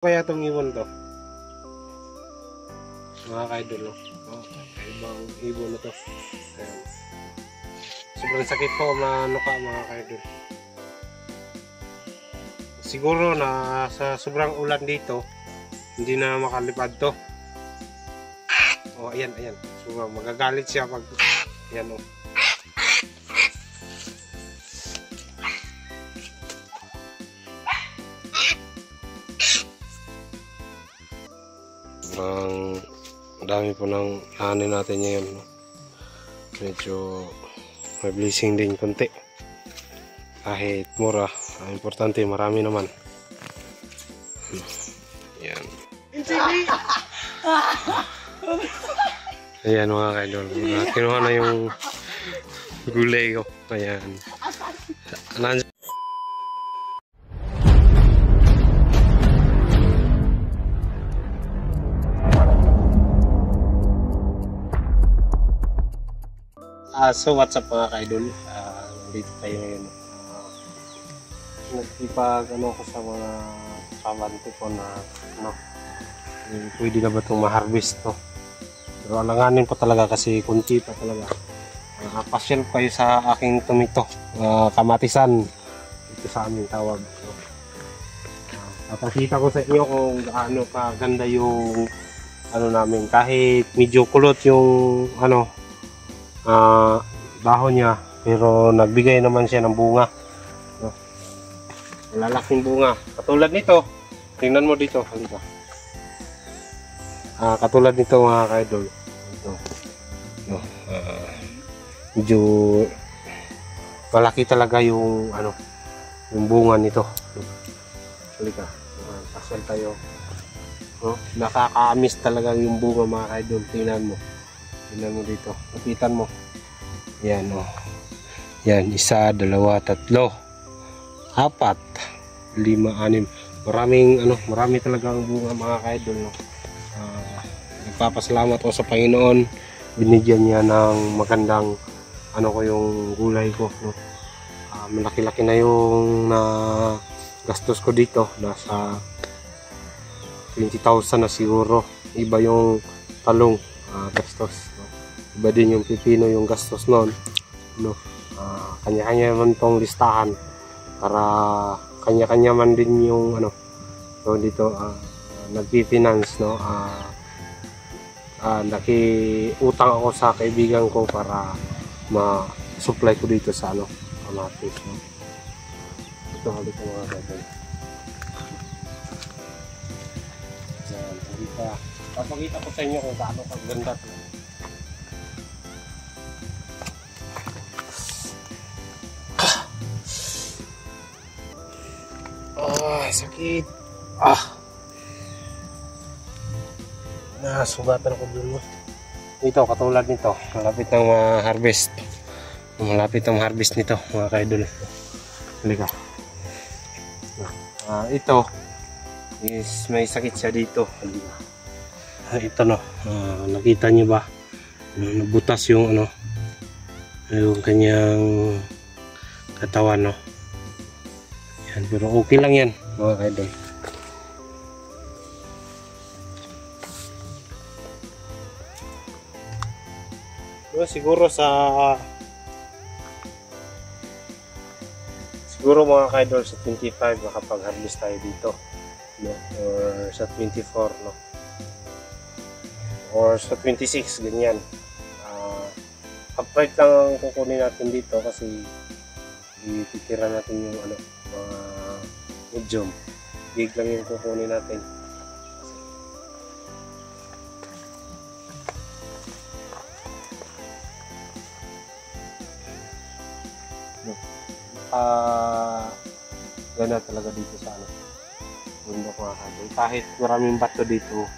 Kaya itong ibon to mga ka-idol, ibang ibon na to. Ayan. Sobrang sakit po manuka mga ka-idol. Siguro na sa sobrang ulan dito hindi na makalipad to. Ayan, sobrang magagalit siya pag ayan ang dami po ng ani natin ngayon, no? Medyo may blessing din konti kahit mura, importante marami naman. Ayan. Ayan mga kaidol, kinuha na yung gulay ko. Ayan. So what's up mga ka-idol, dito tayo ngayon. Nagpipag ko sa mga kabante ko na pwede na ba itong ma-harvest to. Pero alanganin ko talaga kasi kunti pa talaga. Pasyal kayo sa aking tomato, kamatisan ito sa aming tawag. Papakita ko sa inyo kung gaano kaganda yung namin, kahit medyo kulot yung dahon niya, pero nagbigay naman siya ng bunga, no? Malalaking bunga katulad nito. Tingnan mo dito, halika. Katulad nito mga ka-idol, ito, no? Medyo malaki talaga yung yung bunga nito, no? Halika, pasal tayo, no? Nakakaamis talaga yung bunga mga ka-idol. Tingnan mo dito, lapitan mo. Yan yan, 1, 2, 3, 4, 5, 6. Marami talagang bunga mga ka-idol, no? Nagpapasalamat ako sa Panginoon, binigyan niya ng magandang yung gulay ko, no? Malaki-laki na yung gastos ko dito, nasa 20,000 na siguro. Iba yung talong gastos, no? Iba din yung pipino yung gastos noon, no? Kanya-kanya man tong listahan para kanya-kanya man din yung so dito nagpi-finance, no? Nakiutang ako sa kaibigan ko para ma-supply ko dito sa kamatis, no? Ito halika mga kaibigan. Yan, halika. Papakita ko sa inyo kung gaano kaganda ito. Sakit. Nasugatan ko dun. Ito, katulad nito, malapit ng harvest. Malapit ng harvest nito mga ka-idol. Halika. Ito is may sakit siya dito. Ito, no. Nakita niyo ba? Nabutas yung yung kanyang katawan, no. Yan, pero okay lang yan mga ka-idol. Siguro mga ka-idol sa 25 makapag-harvest tayo dito, no? Or sa 24, no? Or sa 26, ganyan. Upright lang ang kukunin natin dito kasi ititira natin yung medium. Big lang yung kukunin natin. Ganda talaga dito sa bundok mga ka-idol. Kahit maraming bato dito,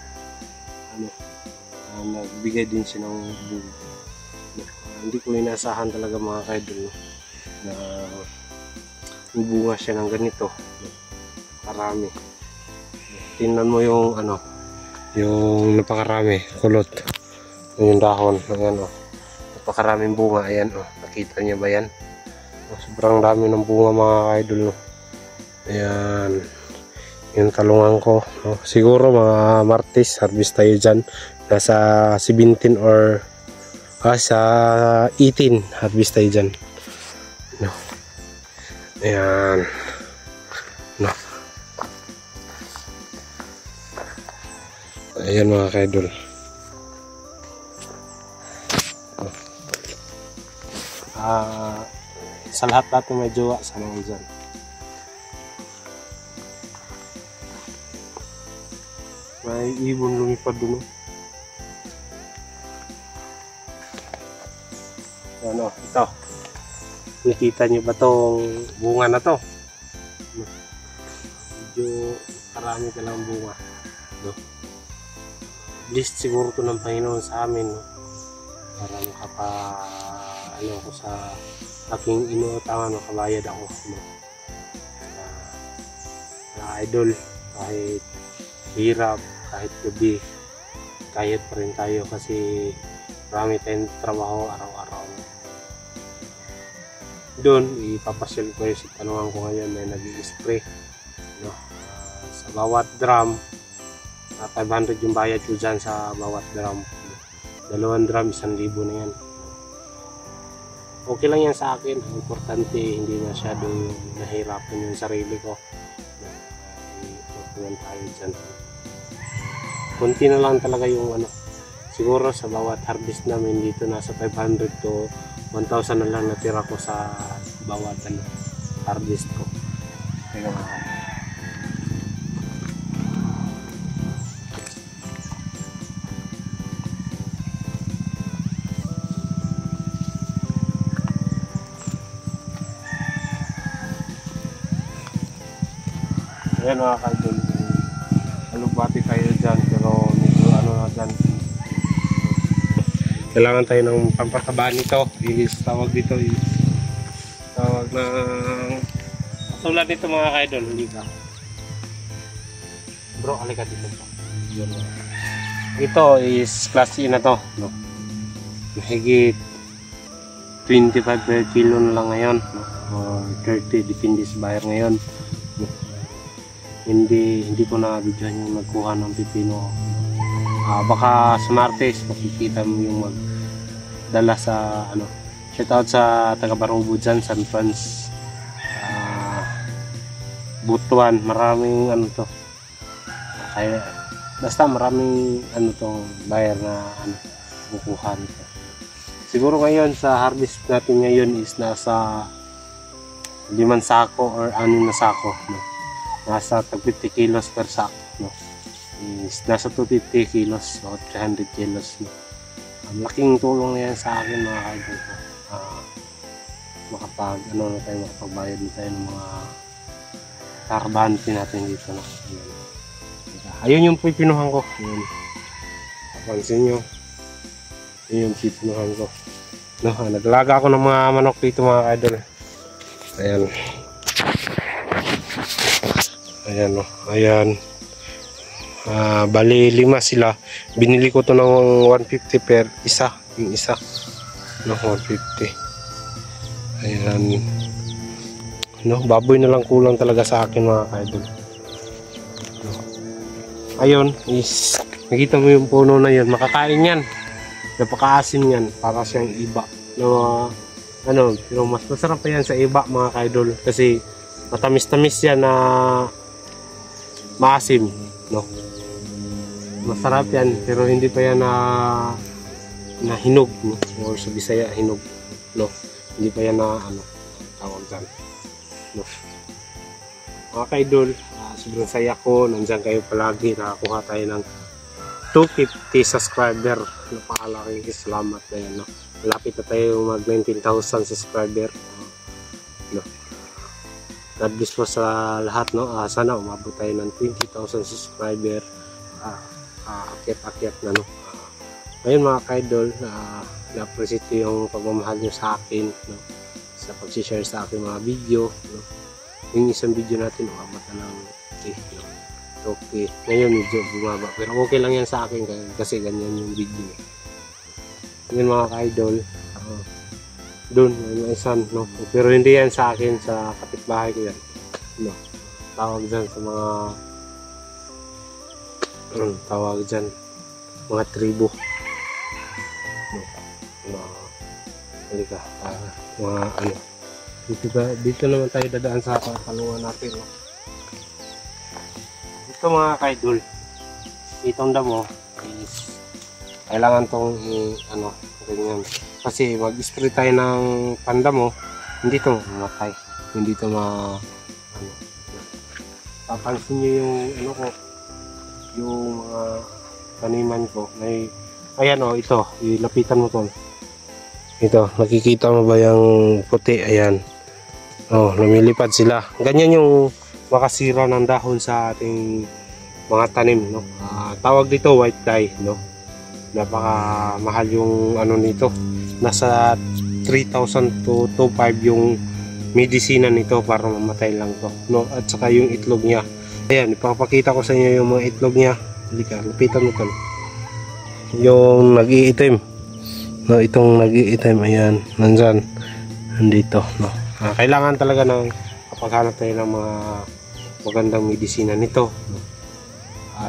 nagbigay din siya ng bunga. Hindi ko inasahan talaga mga ka-idol, no? Na bunga siya ng ganito, no? Karami. Tingnan mo yung yung napakarami kulot yung dahon. Ayan, napakaraming bunga. Ayan, nakita niyo ba yan? Sobrang dami ng bunga mga ka-idol, no? Ayan. yung talungan ko, no? Siguro mga Martes harvest tayo dyan, nasa 17 or sa 18 harvest tayo dyan, no? Ayan, no? Ayan mga kaidol, sa lahat natin may jowa, sana ko dyan. May ibon lumipad dun. Ano, ito. Nakita niyo ba tong bunga na to? Medyo karami talang bunga. No? Blessed siguro to ng Panginoon sa amin. No? Para ano ako sa aking inuutangan, makabayad ako. No? Idol, kahit hirap, kahit gabi, kayat pa rin tayo kasi marami tayong trabaho araw-araw. Doon, ipapasyal ko yung tanungan ko ngayon, may nag-i-spray, no? Sa bawat drum, 500 yung bayad ko dyan sa bawat drum. 2 drum, 1,000 na yan. Okay lang yan sa akin, importante hindi masyado nahirapan yung sarili ko. Ipupungan tayo dyan. Kunti na lang talaga yung ano, siguro sa bawat harvest namin dito nasa 500 to 1,000 na lang natira ko sa bawat harvest ko. Kaya ayan mga kaidol, alugbati tayo dyan, pero medyo ano na dyan, kailangan tayo ng pampataba nito. Tawag dito, tawag na tulad nito mga kaidol, hindi ka bro, alika dito po. Ito is class E na to, no? Mahigit 25 per kilo na lang ngayon, no? Or 30, depende sa buyer ngayon, no? Hindi ko na videohan yung nagkuha ng pipino. Baka sa Martes makikita mo yung magdala sa ano. Shoutout sa taga Barubo dyan, San Franz, Butuan, maraming ano to. Kaya basta maraming ano tong buyer na ano kukuha nito. Siguro ngayon sa harvest natin ngayon is nasa 5 sako or 6 na sako, no? Nasa 50 kilos per sack, no? Is nasa 250 kilos o 300 kilos, no? Laking tulong na yan sa akin mga kaidol ko. Makapagbayad na tayo ng mga karbante natin dito, no? Ayun yung pipinuhan ko. Ayun. Pansin nyo, ayun yung pipinuhan ko, no? Naglaga ako ng mga manok dito mga kaidol. Ayan. Ayan, no? Ayan. Bali 5 sila. Binili ko to ng 150 per isa. Yung isa, no? 150. Ayan, no? Baboy na lang kulang talaga sa akin mga kaidol, no? Ayun is nakita mo yung puno na yun, makakain yan, napakaasim yan, para siyang iba, no? Ano, pero mas masarap pa yan sa iba mga kaidol kasi matamis-tamis yan na maasim, no? Masarap yan pero hindi pa yan na hinog, no? Or sa Bisaya hinog, no? Hindi pa yan na ano tawag dyan, no? Mga kaidol, sobrang saya ko, nandyan kayo palagi, nakakuha tayo ng 250 subscriber. Napakalaking salamat na yan, no? Malapit na tayo mag 19,000 subscriber, no? God bless po sa lahat, no? Sana umabot tayo ng 20,000 subscriber, akyat-akyat na, no? Ngayon mga kaidol, na-appreciate ko yung pagmamahal nyo sa akin, no? Sa pag-share sa aking mga video, no? Yung isang video natin, umabot na ng no? Okay, ngayon medyo bumaba, pero okay lang yan sa akin kasi ganyan yung video. Ngayon mga kaidol, doon yung isan, no? Pero hindi yan sa akin, sa kapitbahay ko yan, no? Tawag dyan sa mga tawag dyan, mga tribo. Halika, mga ano. Dito naman tayo dadaan sa kalungan natin. No? Ito mga kaidol, itong damo is kailangan tong ano, ganyan. Kasi mag-spray tayo ng pandamo, hindi to mamatay. Hindi to ano. Papansin nyo yung ano ko, yung mga taniman ko. May, ayan o, ito, ilapitan mo to. Ito, nakikita mo ba yung puti? Ayan. Oh, lumilipad sila. Ganyan yung makasira ng dahon sa ating mga tanim, no? Tawag dito white dye, no? Napaka mahal yung ano nito. Nasa 3,000 to 2,500 yung medisina nito para mamatay lang to, no? At saka yung itlog niya. Ayan, ipapakita ko sa inyo yung mga itlog niya. Halika, lapitan mo to. Yung nag-iitim. No, itong nag-iitim, ayan, nandyan, nandito, no. Kailangan talaga ng kapaghanap tayo ng mga magandang medisina nito, no?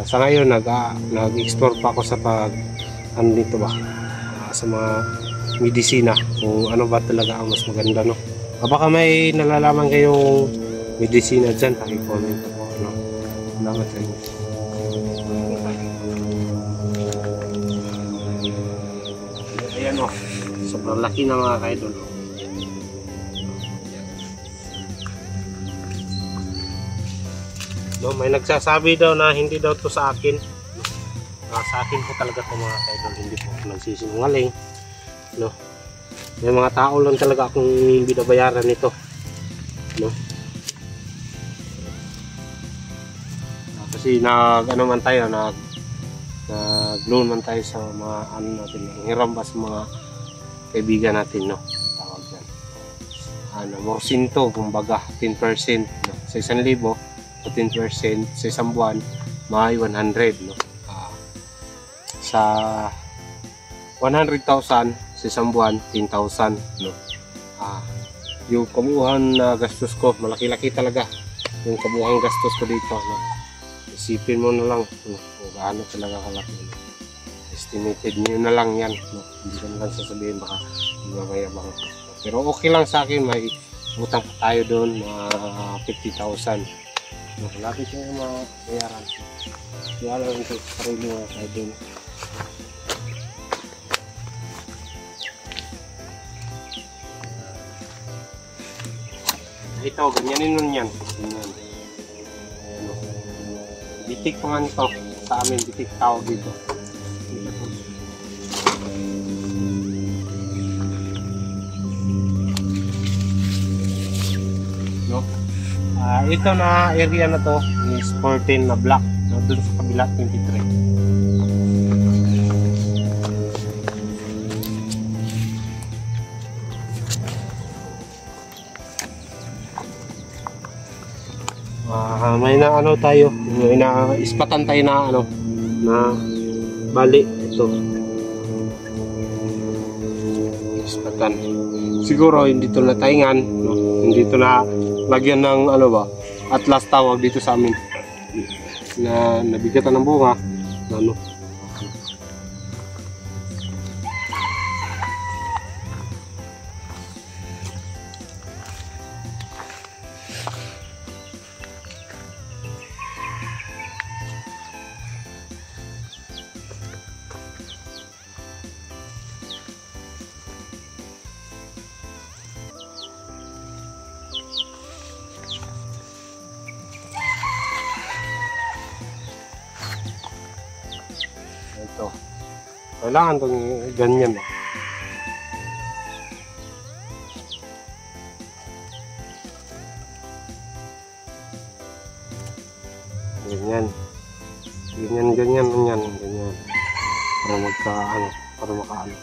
Sa ngayon nag-explore pa ako sa ano dito ba, sa mga medisina kung ano ba talaga ang mas maganda, no. Baka may nalalaman kayong medisina dyan, paki-comment ako, no. Salamat sa inyo. Ayan o, sobrang laki na mga kaidol. No, may nagsasabi daw na hindi daw to sa akin. Sa akin po talaga to mga kaidol, hindi po ako nagsisinungaling. No, may mga tao lang talaga akong binabayaran nito. No, kasi ano man tayo, nag-loan man tayo sa mga ano natin, hiram ba sa mga kaibigan natin, no? Tawag dyan. Morsinto, kumbaga, 10%, no? Sa 1,000, 10%, sa isang buwan, may 100, no? Sa 100,000, sa isang buwan, 10,000, no? Yung kabuuhan na gastos ko, malaki-laki talaga. Yung kabuuhan gastos ko dito, no? Isipin mo na lang, no? Kung gaano talaga kalaki, no? Estimated nyo na lang yan, no? Hindi ko na lang sasabihin, baka mamayabang. Pero okay lang sa akin, may utang pa tayo doon, mga 50,000. No? Lapit ko yung mga bayaran. Kaya lang ito, sarili mga tayo doon. Ito, ganyanin nun yan. Ganyan. Bitik pa man ito. Sa amin, bitik tawag dito. No? Ito na area na to is 14 na block. No? Doon sa kabila, 23. May na ano tayo, may na ispatan tayo na ano, na bali ito. Ispatan. Siguro hindi to na taingan, no? Hindi to na lagyan ng ano ba, atlas tawag dito sa amin. Na nabigatan ng bunga, na ano. Ito. Kailangan itong ganyan. Ganyan. Ganyan. Para magka-ano, para makaano.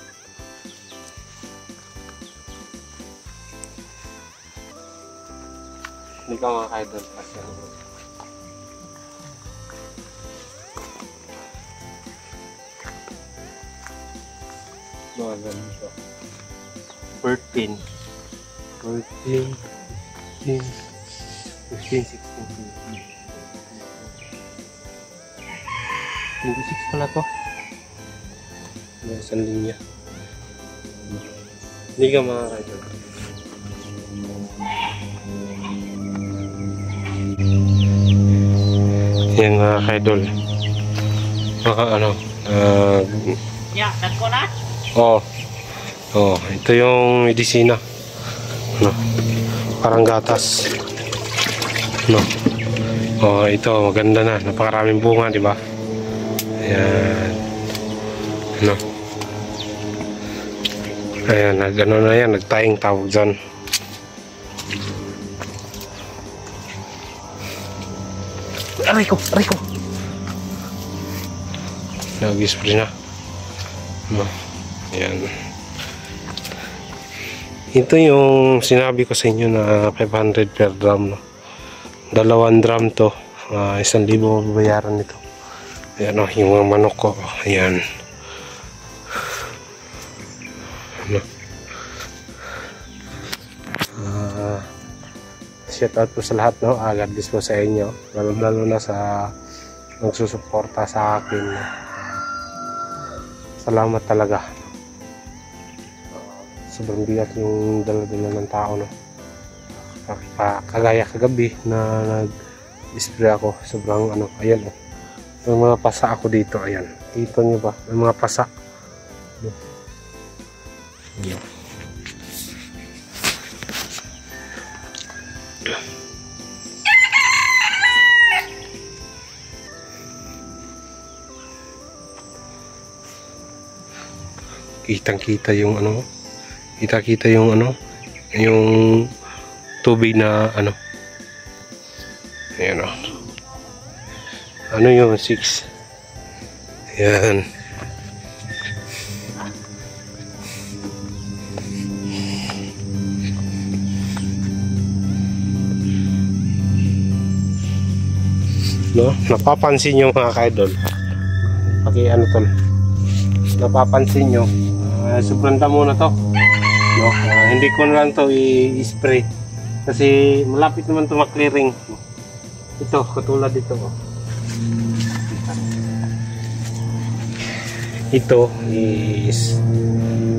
Hindi ka makakaidol kasi ano. Mga ganito. 14, 15, 16, 17. 26 pala to. May isang linya. Hindi ka mga ka-idol. Yan mga ka-idol. Maka ano. Ya, dagko na? Oh. Oh, ito yung medisina. No. Parang gatas. No. Oh, ito maganda na. Napakaraming bunga, di ba? Ayan. No. Ayan, nag-ano na yan, nagtaying tawag dyan. Aray ko, aray ko. Nag-spray na. No. Ayan. Ito yung sinabi ko sa inyo na 500 per drum. No? 2 drum to. 1,000 babayaran nito. Ayan o, yung mga manok ko. Ayan. Ano? Shout out po sa lahat, no? God bless po sa inyo. Lalo na sa nagsusuporta sa akin. No? Salamat talaga. Sobrang bigat yung dala-dala ng tao, no? Kagaya kagabi na nag-spray ako. Sobrang ano, ayan oh. May mga pasa ako dito, ayan. Dito nyo ba? May mga pasa. Ayan. Kitang-kita yung ano, kita-kita yung ano, yung tubig na ano. Ayan o. Ano yung 6? Ayan. No, napapansin nyo mga ka-idol. Paki ano tol. Napapansin nyo. Sobrang damo na to. No, hindi ko na lang to i-spray kasi malapit naman to ma-clearing. Ito, katulad dito oh. Ito is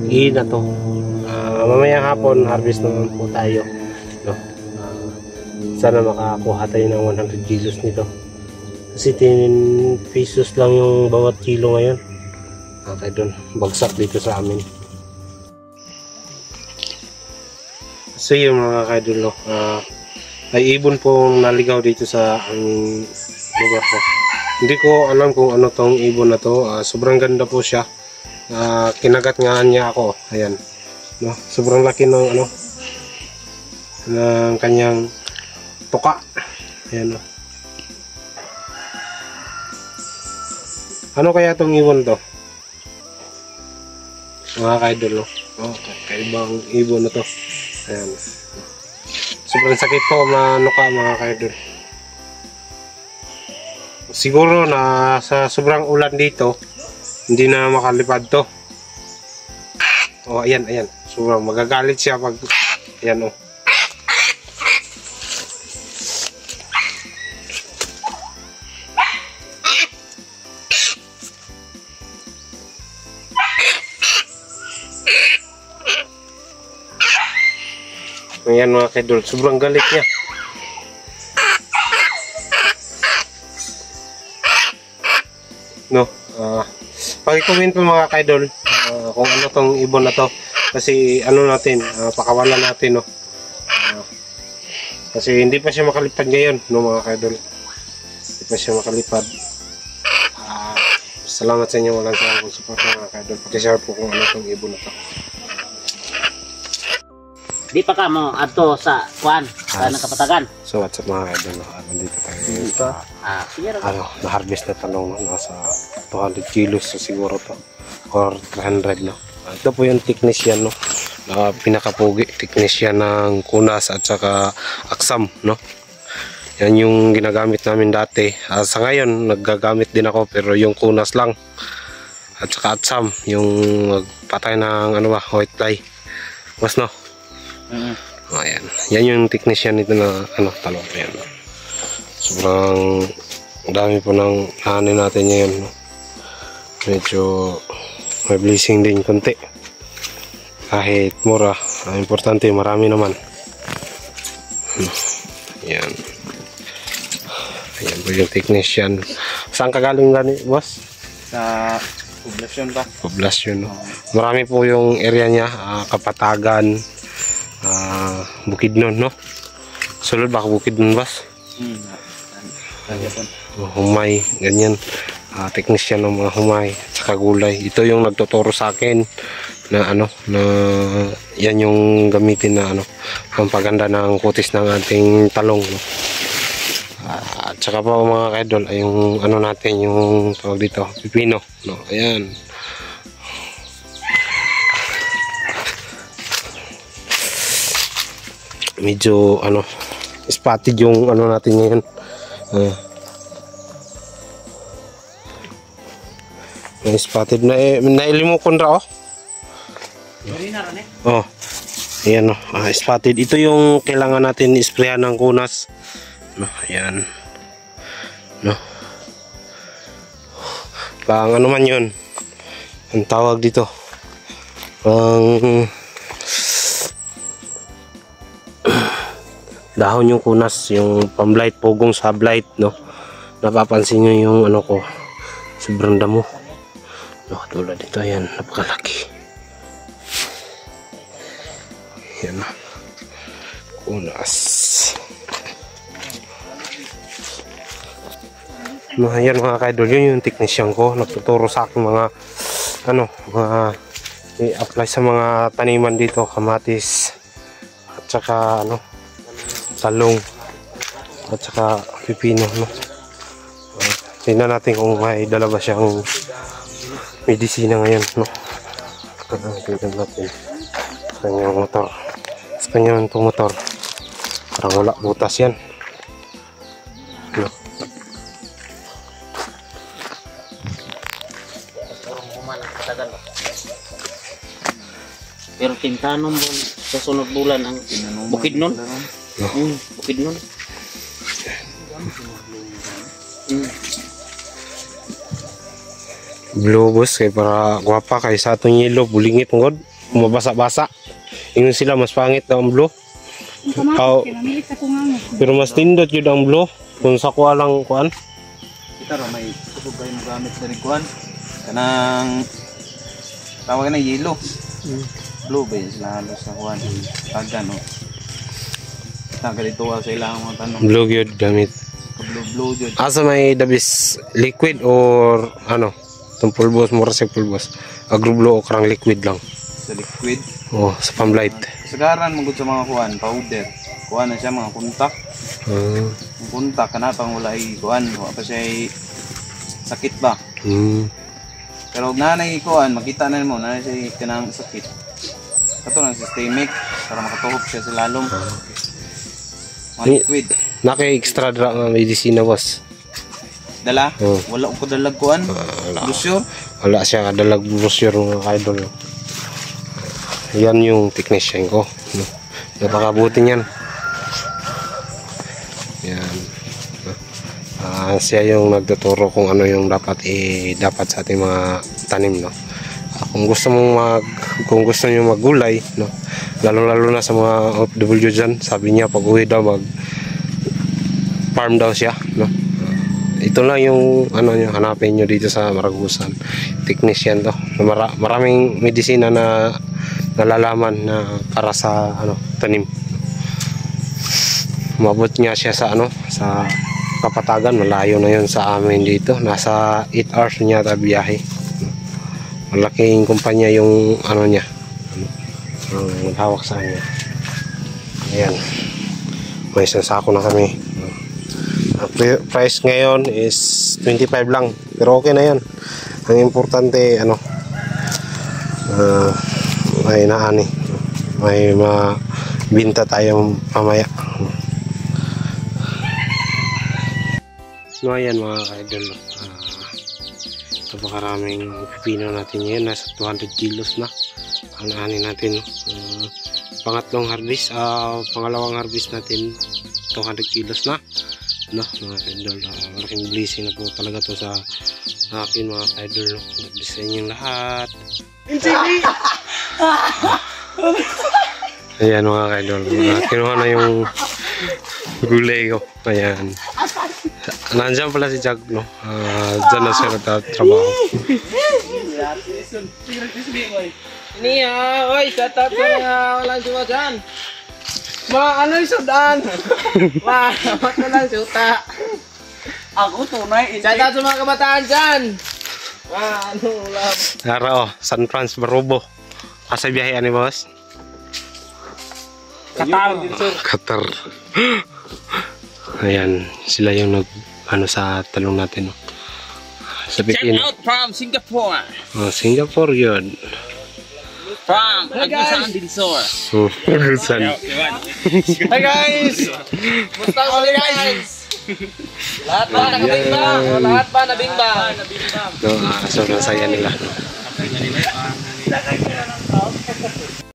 na to. Mamayang hapon harvest naman po tayo. No? Sana makakuha tayo ng 100 kilos nito. Kasi 10 pesos lang yung bawat kilo ngayon. Okay doon, bagsak dito sa amin. So yung mga kaidol, ay ibon pong naligaw dito sa aming lugar ko. Hindi ko alam kung ano tong ibon na to. Sobrang ganda po siya. Kinagat nga niya ako. Ayan. No? Sobrang laki ng ano ng kanyang tuka. Ayan. No? Ano kaya tong ibon to? Mga ka-idol, oh, kaibang ibon na to. Ayan. Sobrang sakit po manuka mga ka-idol. Siguro na sa sobrang ulan dito, hindi na makalipad to. Oh, ayan, ayan. Sobrang magagalit siya pag ayan oh. Ayan mga kaidol, sobrang galit niya. No, paki-comment po mga kaidol kung ano tong ibon na to. Kasi ano natin, pakawalan natin no. Kasi hindi pa siya makalipad ngayon no mga kaidol. Hindi pa siya makalipad. Salamat sa inyo walang sawang support mga kaidol. Paki-share po kung ano tong ibon na to. Di pa ka mo adto sa kuan sa nakapatagan. So what's up mga idol, nandito tayo sa na-harvest na talong nasa 200 kilos so siguro to or 300 no. Ito po yung technician no. Pinakapugi technician ng kunas at saka aksam no. Yan yung ginagamit namin dati. Sa ngayon naggagamit din ako pero yung kunas lang at saka aksam yung magpatay ng ano ba white fly. Mas no. Ayan. Yan yung technician nito na ano, talong. Ayan. Sobrang dami po ng hanin natin ngayon. No? medyo may blessing din konti. Kahit mura, ang importante marami naman. Yan. Ayan po yung technician. Saan ka galing gani, boss? Sa poblasyon ba? Poblasyon. No? Marami po yung area niya, Kapatagan, Bukidnon, no? Sulod ba Bukidnon, boss? Humay, ganyan. Technician ng mga humay at saka gulay. Ito yung nagtuturo sa akin na na yan yung gamitin na pampaganda ng kutis ng ating talong, no? At saka pa mga kaidol ay yung natin yung tawag dito, pipino, no? Ayan. Medyo spotted yung natin ngayon. May spotted na nailimukon ra, oh. Oh. Ayan, oh. Spotted. Ito yung kailangan natin isprayan ng kunas. No, ayan. No. Pang man yun. Ang tawag dito. Pang dahon yung kunas, yung pamblight, pugong sa blight, no. Napapansin nyo yung ko, sobrang damo. No, tulad dito, ayan, napakalaki. Yan na. Kunas. No, ayan mga kaidol, yun yung technician ko. Nagtuturo sa akin mga i-apply sa mga taniman dito, kamatis at saka talong at saka pipino, no. Tingnan natin kung may dala ba siyang medisina ngayon, no. Tingnan natin sa kanyang motor. Sa kanyang motor parang wala butas yan, no. Pero tintanom mo sa sunod bulan ang Bukidnon. Bukidnon. Blue, boss, kay para guwapa kay sa atong yellow bulingit ngod mabasa-basa. Ingon sila mas pangit daw ang blue. Pero mas tindot yun ang blue kung sa kuha lang kuan. Kita ra may kusog kayo magamit sa rikuan. Kanang tawag na yellow. Blue ba yun lalo sa kuan. Tagan, no. Ganito sa ilang mga tanong. Blue yun gamit. Blue yun. Asa may dabis liquid or itong pulbos, mura sa pulbos. Agroblo o karang liquid lang. Sa liquid. Oh, sa pamblight. Sagaran magud sa mga kuan, powder. Kuan na siya mga kuntak. Yung kuntak kanapang wala kuan, wala pa siya sakit ba. Pero nanay kuan, makita na mo na siya kanang sakit. Kato lang systemic para makatuhog siya sa lalong. Liquid. Naka-extra dra nga medisina, boss. Dala? Wala ko dalag kuan. Brochure? Wala siya kadalag brochure mga kaidol. Yan yung technician ko, no. Napakabuti niyan. Yan. Siya yung nagtuturo kung ano yung dapat sa ating mga tanim, no. Kung gusto niyo maggulay, no, lalo na sa mga OFW dyan, sabi niya pag uwi daw mag farm daw siya, no. Ito lang yung hanapin nyo dito sa Maragusan. Technician to. Maraming medisina na nalalaman na para sa tanim. Mabot nga siya sa sa Kapatagan, malayo na yun sa amin dito. Nasa 8 hours niya biyahe. Malaking kumpanya yung niya. Ang hawak sa kanya. Ayan. May isang sako na kami. Price ngayon is 25 lang. Pero okay na yan. Ang importante may naani. May mabinta tayong mamaya. No, ayan mga kaidol. Napakaraming pipino natin ngayon. Nasa 200 kilos na ang naani natin. Pangalawang harvest natin 200 kilos na. no, mga ka-idol. Malaking blessing na po talaga to sa akin mga ka-idol, no. Nag-design yung lahat. Ayan mga ka-idol, kinuha na yung gulay ko. Ayan. Nandiyan pala si Jag, no. Diyan na siya nagtatrabaho. Niya, oy, shout out sa mga walang jowa dyan. Ano yung sudan? Mat mo lang suta. Ako tunay. Shout out sa mga kabataan dyan. Ano love? Ara, San Franz Barobo. Asa biyahe ni boss? Qatar. Ayan, sila yung nag sa talong natin, no. Sa Pekino. Shout out from Singapore. Singapore yun. From Agusan del Sur. Agusan. Hi guys! Musta ko guys? Lahat ba nakabimbang? Lahat ba nabimbang? No, sobrang saya nila.